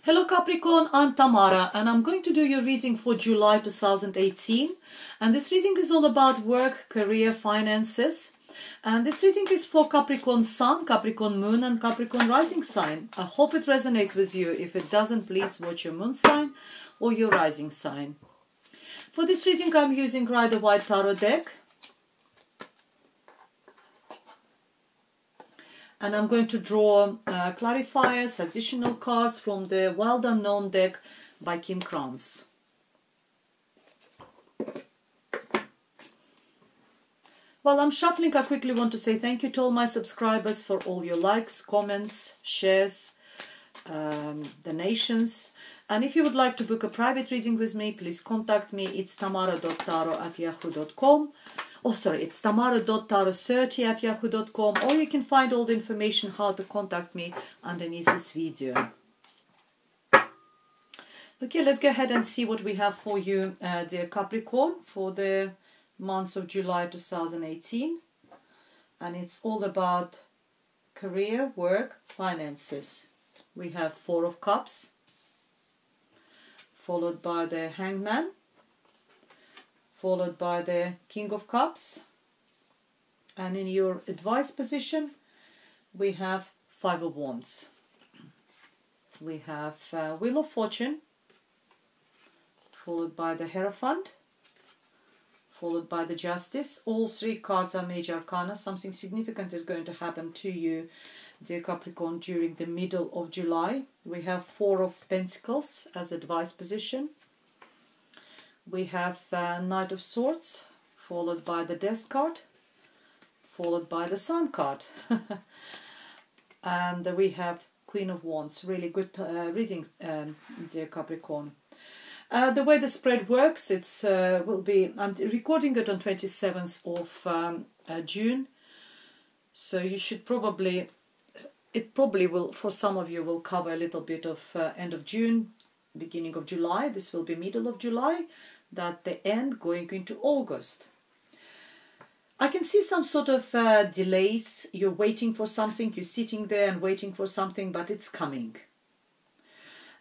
Hello Capricorn, I'm Tamara and I'm going to do your reading for July 2018, and this reading is all about work, career, finances, and this reading is for Capricorn Sun, Capricorn Moon and Capricorn Rising sign. I hope it resonates with you. If it doesn't, please watch your Moon sign or your Rising sign. For this reading I'm using Rider White Tarot deck. And I'm going to draw clarifiers, additional cards from the Wild Unknown deck by Kim Krans. While I'm shuffling, I quickly want to say thank you to all my subscribers for all your likes, comments, shares, donations. And if you would like to book a private reading with me, please contact me. It's tamara.taro@yahoo.com. Oh, sorry, it's tamara.taro30@yahoo.com, or you can find all the information how to contact me underneath this video. Okay, let's go ahead and see what we have for you, dear Capricorn, for the month of July 2018. And it's all about career, work, finances. We have Four of Cups, followed by the Hangman, followed by the King of Cups, and in your advice position we have Five of Wands. We have Wheel of Fortune, followed by the Hierophant, followed by the Justice. All three cards are major arcana. Something significant is going to happen to you, dear Capricorn, during the middle of July. We have Four of Pentacles as advice position. We have Knight of Swords, followed by the Death card, followed by the Sun card. And we have Queen of Wands. Really good reading, dear Capricorn. The way the spread works, it's will be, I'm recording it on 27th of June, so you should probably, it probably will, for some of you, will cover a little bit of end of June, beginning of July. This will be middle of July, that the end going into August. I can see some sort of delays. You're waiting for something, you're sitting there and waiting for something, but it's coming.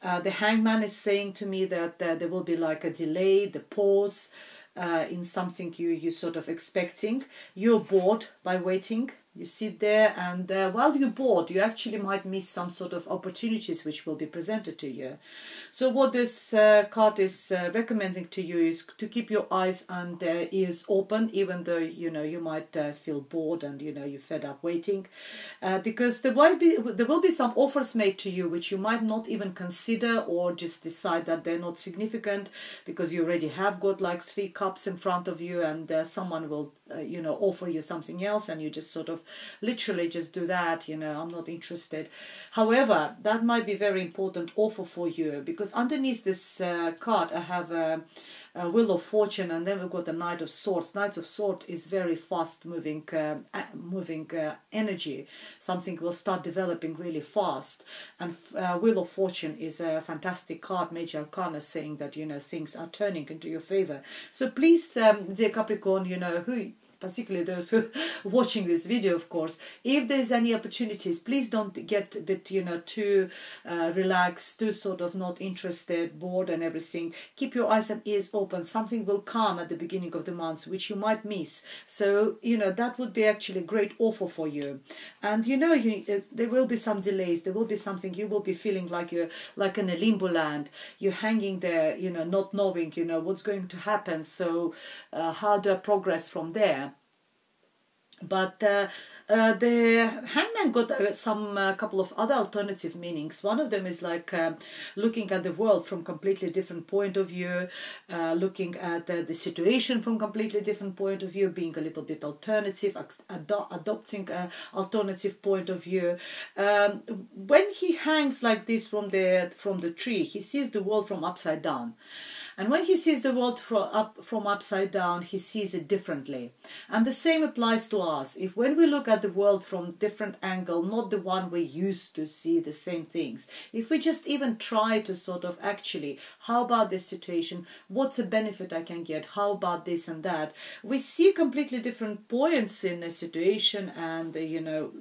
The Hangman is saying to me that there will be like a delay, the pause in something you're sort of expecting. You're bored by waiting. You sit there, and while you're bored, you actually might miss some sort of opportunities which will be presented to you. So what this card is recommending to you is to keep your eyes and ears open, even though you might feel bored and you're fed up waiting, because there will be some offers made to you which you might not even consider, or just decide that they're not significant because you already have got like 3 cups in front of you, and someone will offer you something else, and you just sort of literally just do that. I'm not interested. However, that might be very important offer for you, because underneath this card I have a Wheel of Fortune, and then we've got the Knight of Swords. Knight of Swords is very fast moving energy. Something will start developing really fast, and Wheel of Fortune is a fantastic card, major arcana, saying that things are turning into your favor. So please, dear Capricorn, particularly those who are watching this video, of course, if there's any opportunities, please don't get a bit, too relaxed, too sort of not interested, bored and everything. Keep your eyes and ears open. Something will come at the beginning of the month which you might miss. So, that would be actually a great offer for you. And, there will be some delays. There will be something you will be feeling like you're like in a limbo land. You're hanging there, not knowing, what's going to happen. So how do I progress from there? But the Hangman got some couple of other alternative meanings. One of them is like looking at the world from completely different point of view, looking at the situation from completely different point of view, being a little bit alternative, adopting an alternative point of view. When he hangs like this from the tree, he sees the world from upside down. And when he sees the world from upside down, he sees it differently. And the same applies to us. If when we look at the world from different angle, not the one we used to see the same things, if we just even try to sort of actually, how about this situation? What's a benefit I can get? How about this and that? We see completely different points in a situation and,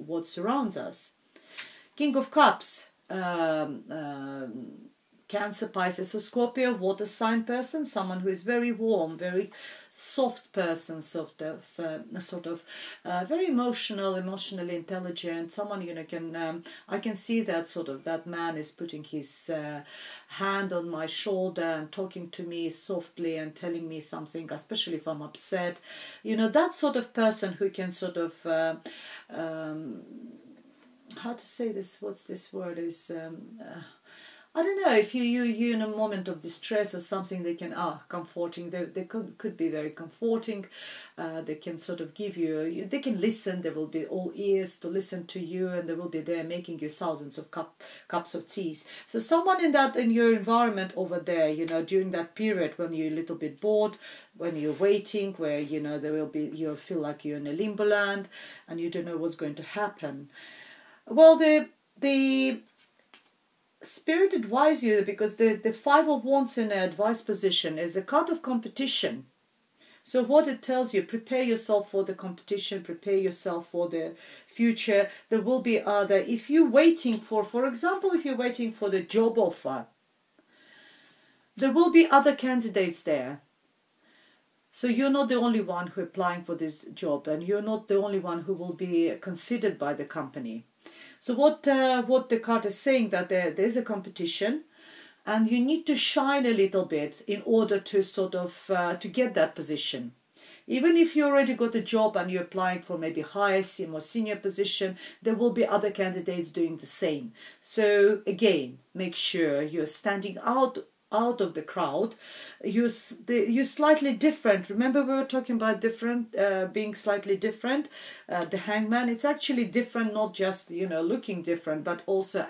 what surrounds us. King of Cups. Cancer, Pisces or Scorpio, water sign person, someone who is very warm, very soft person, very emotionally intelligent. Someone, you know, can I can see that sort of that man is putting his hand on my shoulder and talking to me softly and telling me something, especially if I'm upset. You know, that sort of person who can sort of how to say this? What's this word? Is I don't know, if you're in a moment of distress or something, they can comforting. They could be very comforting. They can sort of give you. They can listen. They will be all ears to listen to you, and they will be there making you thousands of cups of teas. So someone in your environment over there, you know, during that period when you're a little bit bored, when you're waiting, where you know there will be, you feel like you're in a limbo land and you don't know what's going to happen. Well, the Spirit advise you, because the Five of Wands in an advice position is a card of competition. So what it tells you, prepare yourself for the competition, prepare yourself for the future. There will be other, if you're waiting for example, if you're waiting for the job offer, there will be other candidates there. So you're not the only one who applying for this job, and you're not the only one who will be considered by the company. So what the card is saying, that there's a competition, and you need to shine a little bit in order to sort of to get that position. Even if you already got a job and you're applying for maybe higher, more senior position, there will be other candidates doing the same. So again, make sure you're standing out of the crowd. You're slightly different. Remember, we were talking about different, being slightly different. The Hangman, it's actually different, not just, you know, looking different, but also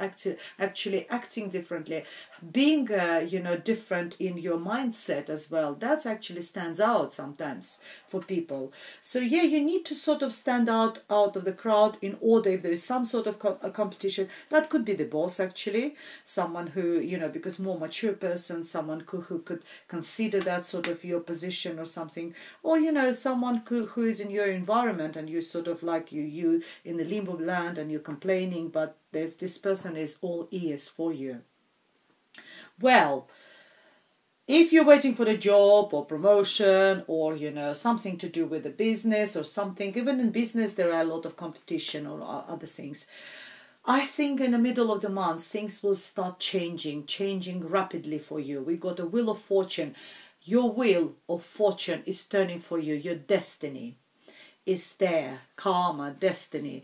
actually acting differently, being you know, different in your mindset as well. That actually stands out sometimes for people. So yeah, you need to sort of stand out of the crowd in order, if there is some sort of a competition. That could be the boss, actually, someone who, you know, because more mature person, someone who could consider that sort of your position or something, or you know, someone who is in your environment and you sort of like you in the limbo land and you're complaining, but this person is all ears for you. Well, if you're waiting for a job or promotion, or you know, something to do with the business or something, even in business there are a lot of competition or other things, I think in the middle of the month things will start changing rapidly for you. We got a Wheel of Fortune. Your wheel of fortune is turning for you. Your destiny is there. Karma, destiny.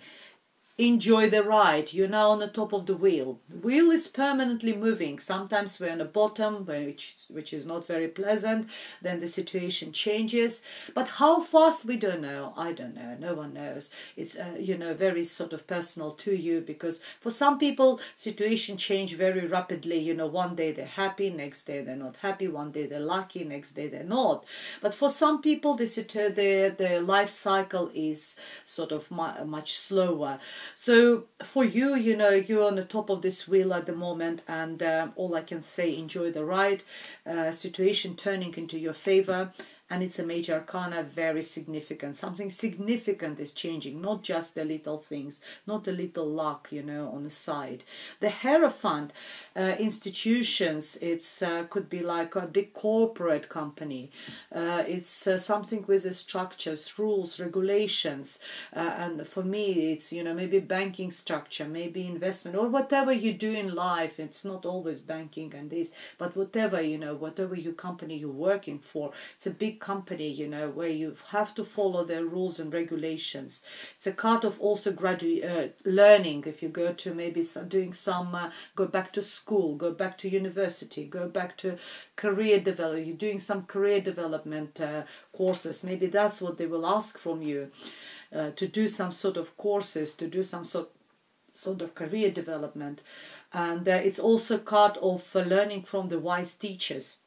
Enjoy the ride. You're now on the top of the wheel. The wheel is permanently moving. Sometimes we're on the bottom, which is not very pleasant. Then the situation changes. But how fast, we don't know. I don't know. No one knows. It's you know, very sort of personal to you, because for some people situation change very rapidly. You know, one day they're happy, next day they're not happy. One day they're lucky, next day they're not. But for some people, the life cycle is sort of much slower. So for you, you know, you're on the top of this wheel at the moment, and all I can say, enjoy the ride. Situation turning into your favor, and it's a major arcana, very significant. Something significant is changing, not just the little things, not the little luck, you know, on the side. The Hierophant, institutions, it's could be like a big corporate company. It's something with the structures, rules, regulations, and for me it's, you know, maybe banking structure, maybe investment, or whatever you do in life. It's not always banking and this, but whatever, you know, whatever your company you're working for, it's a big company, you know, where you have to follow their rules and regulations. It's a card of also learning. If you go to maybe doing some, go back to school, go back to university, go back to career development, you're doing some career development courses, maybe that's what they will ask from you, to do some sort of courses, to do some sort of career development. And it's also a card of learning from the wise teachers.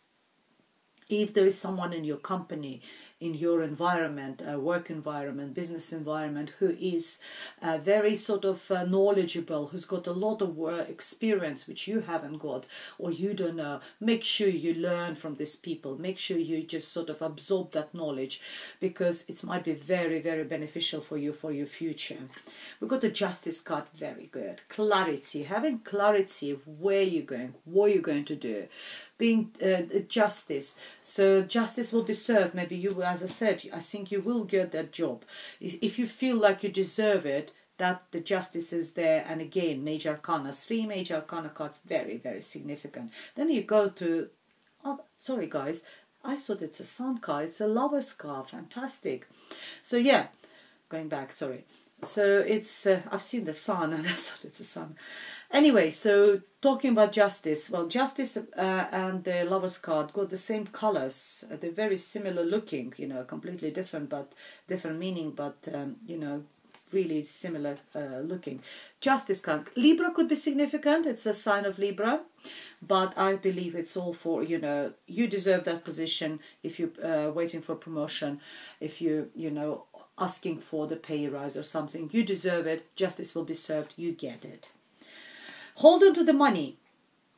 If there is someone in your company, in your environment, work environment, business environment, who is very sort of knowledgeable, who's got a lot of experience which you haven't got or you don't know. Make sure you learn from these people. Make sure you just sort of absorb that knowledge, because it might be very, very beneficial for your future. We've got the Justice card, very good. Clarity, having clarity of where you're going, what you're going to do. Being justice, so justice will be served. Maybe you, as I said, I think you will get that job if you feel like you deserve it, that the justice is there. And again, major arcana, 3 major arcana cards, very, very significant. Then you go to, oh, sorry guys, I thought it's a sun card, it's a lover's card, fantastic. So yeah, going back, sorry. So it's, I've seen the sun and I thought it's a sun. Anyway, so talking about justice, well, justice and the lover's card got the same colors. They're very similar looking, you know, completely different, but different meaning, but, you know, really similar looking. Justice card. Libra could be significant. It's a sign of Libra, but I believe it's all for, you know, you deserve that position if you're waiting for promotion, if you know, asking for the pay rise or something. You deserve it. Justice will be served. You get it. Hold on to the money.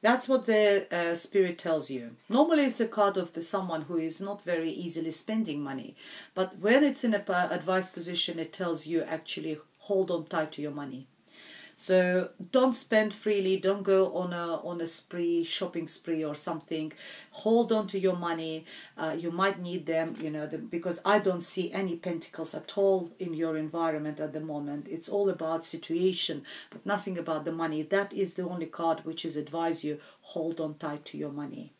That's what the spirit tells you. Normally it's a card of someone who is not very easily spending money. But when it's in an advice position, it tells you actually hold on tight to your money. So don't spend freely, don't go on a spree, shopping spree or something. Hold on to your money. You might need them, you know, because I don't see any pentacles at all in your environment at the moment. It's all about situation, but nothing about the money. That is the only card which is advise you, hold on tight to your money.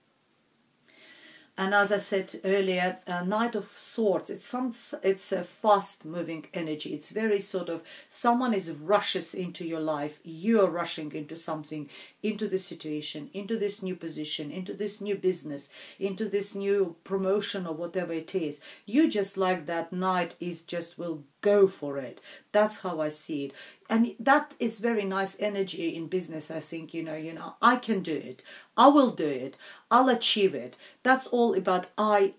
And as I said earlier, Knight of Swords, it's a fast-moving energy. It's very sort of, someone rushes into your life, you're rushing into something, into this situation, into this new position, into this new business, into this new promotion or whatever it is. You just like that Knight is just will go for it. That's how I see it. And that is very nice energy in business, I think, you know, I can do it. I will do it. I'll achieve it. That's all about I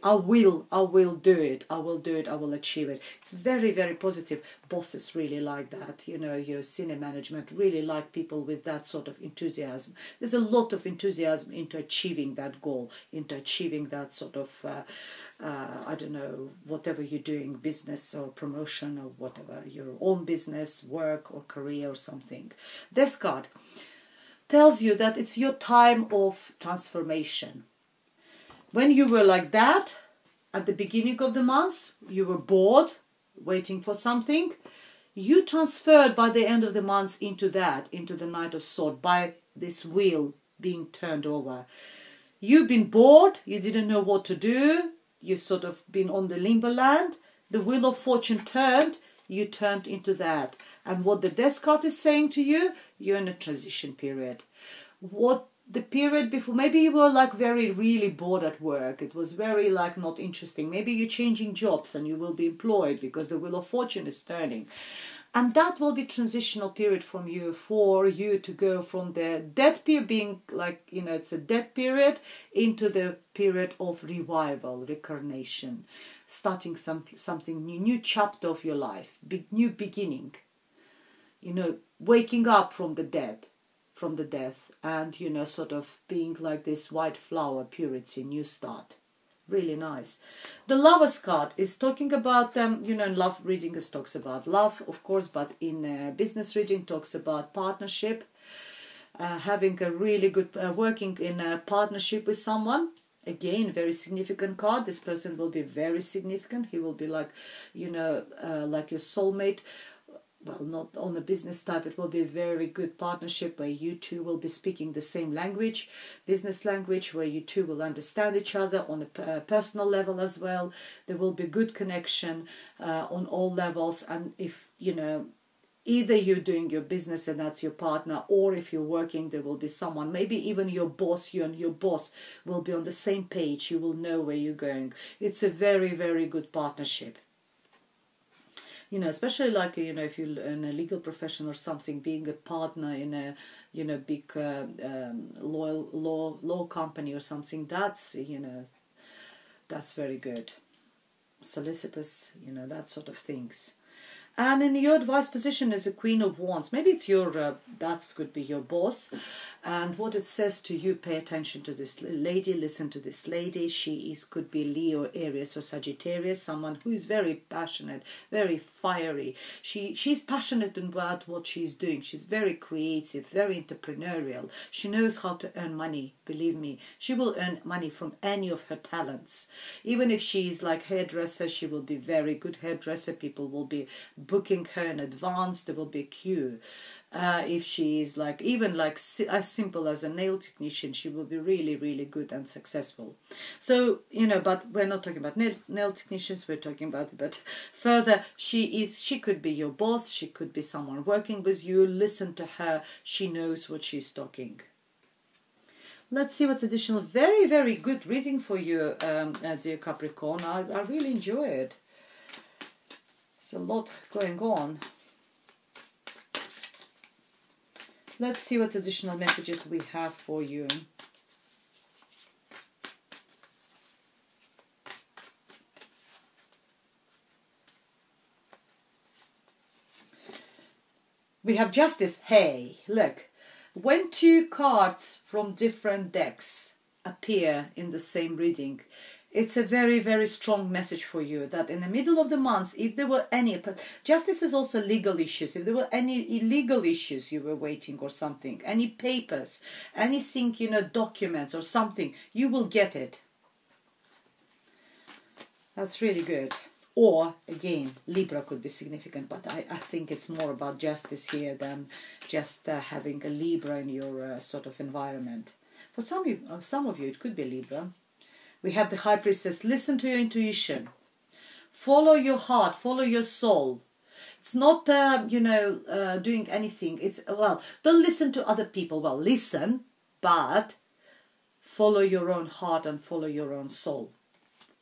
will do it. I will do it. I will achieve it. It's very, very positive. Bosses really like that. You know, your senior management really like people with that sort of enthusiasm. There's a lot of enthusiasm into achieving that goal, into achieving that sort of I don't know, whatever you're doing, business or promotion or whatever, your own business, work or career or something. This card tells you that it's your time of transformation. When you were like that, at the beginning of the month, you were bored, waiting for something, you transferred by the end of the month into that, into the Knight of Swords, by this wheel being turned over. You've been bored, you didn't know what to do, you sort of been on the limbo land, the wheel of fortune turned, you turned into that. And what the Death card is saying to you, you're in a transition period. What the period before, maybe you were like really bored at work, it was very like not interesting, maybe you're changing jobs and you will be employed because the wheel of fortune is turning. And that will be transitional period from you, for you to go from the dead period being like, you know, it's a dead period, into the period of revival, reincarnation, starting something new chapter of your life, new beginning, you know, waking up from the dead, from the death, and, you know, sort of being like this white flower, purity, new start. Really nice. The Lover's card is talking about, you know, in love reading it talks about love, of course, but in business reading talks about partnership, having a really good, working in a partnership with someone. Again, very significant card. This person will be very significant. He will be like, you know, like your soulmate. Well, not on a business type, it will be a very good partnership where you two will be speaking the same language, business language, where you two will understand each other on a personal level as well. There will be good connection on all levels. And if, you know, either you're doing your business and that's your partner, or if you're working, there will be someone, maybe even your boss, you and your boss will be on the same page. You will know where you're going. It's a very, very good partnership. You know, especially like, you know, if you're in a legal profession or something, being a partner in a, you know, big law company or something, that's, you know, that's very good. solicitors, you know, that sort of things. And in your advice position is a Queen of Wands. Maybe it's your, that could be your boss. And what it says to you, pay attention to this lady, listen to this lady. She could be Leo, Aries or Sagittarius, someone who is very passionate, very fiery. She's passionate about what she's doing. She's very creative, very entrepreneurial. She knows how to earn money, believe me. She will earn money from any of her talents. Even if she's like hairdresser, she will be very good hairdresser. People will be booking her in advance. There will be a queue. If she is like even like as simple as a nail technician, she will be really, really good and successful. So, you know, but we're not talking about nail technicians, we're talking about, but further, she could be your boss, she could be someone working with you. Listen to her, she knows what she's talking. Let's see what's additional. Very, very good reading for you, dear Capricorn. I really enjoy it. There's a lot going on. Let's see what additional messages we have for you. We have Justice. Hey, look. When two cards from different decks appear in the same reading, it's a very, very strong message for you that in the middle of the month, if there were any, justice is also legal issues, if there were any illegal issues you were waiting or something, any papers, anything, you know, documents or something, you will get it. That's really good. Or, again, Libra could be significant, but I think it's more about justice here than just having a Libra in your sort of environment. For some of you, it could be Libra. We have the High Priestess. Listen to your intuition. Follow your heart. Follow your soul. It's not, doing anything. It's, well, don't listen to other people. Well, listen, but follow your own heart and follow your own soul.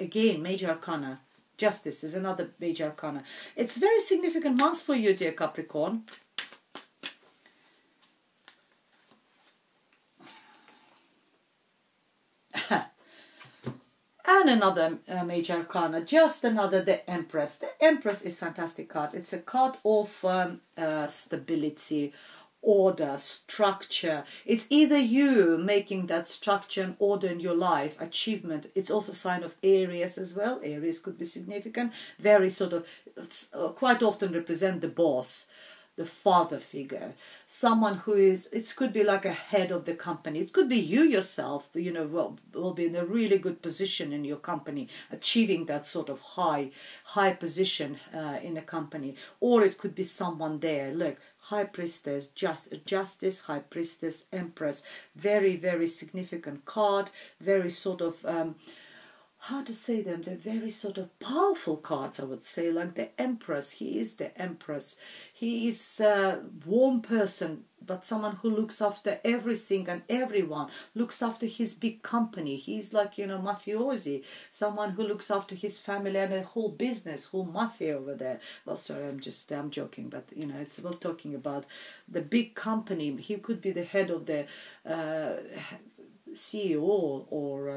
Again, Major Arcana. Justice is another Major Arcana. It's a very significant month for you, dear Capricorn. And another Major Arcana, just another, the Empress. The Empress is a fantastic card. It's a card of stability, order, structure. It's either you making that structure and order in your life, achievement. It's also a sign of Aries as well. Aries could be significant. Very sort of, quite often represent the boss, the father figure, someone who is, it could be like a head of the company. It could be you yourself, you know, will be in a really good position in your company, achieving that sort of high position in a company. Or it could be someone there. Look, High Priestess, Justice, High Priestess, Empress. Very, very significant card. Very sort of... how to say them? They're very sort of powerful cards, I would say, like the Empress. He is the Empress. He is a warm person, but someone who looks after everything and everyone, looks after his big company. He's like, you know, mafiosi, someone who looks after his family and a whole business, whole mafia over there. Well, sorry, I'm joking, but, you know, it's about talking about the big company. He could be the head of the CEO or,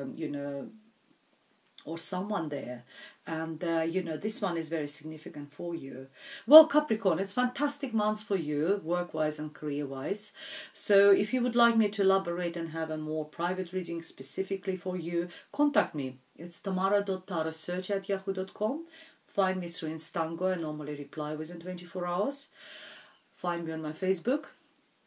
or someone there. And, this one is very significant for you. Well, Capricorn, it's fantastic months for you, work-wise and career-wise. So if you would like me to elaborate and have a more private reading specifically for you, contact me. It's tamara.tarasearch@yahoo.com. Find me through Instango. I normally reply within 24 hours. Find me on my Facebook,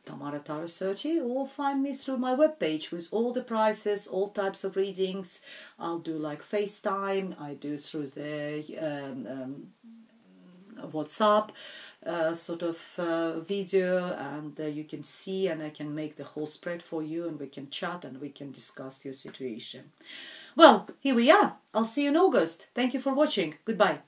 Tamara Tarot Searchy, or find me through my webpage with all the prices, all types of readings. I'll do like FaceTime, I do through the WhatsApp video, and you can see, and I can make the whole spread for you, and we can chat and we can discuss your situation. Well, here we are. I'll see you in August. Thank you for watching. Goodbye.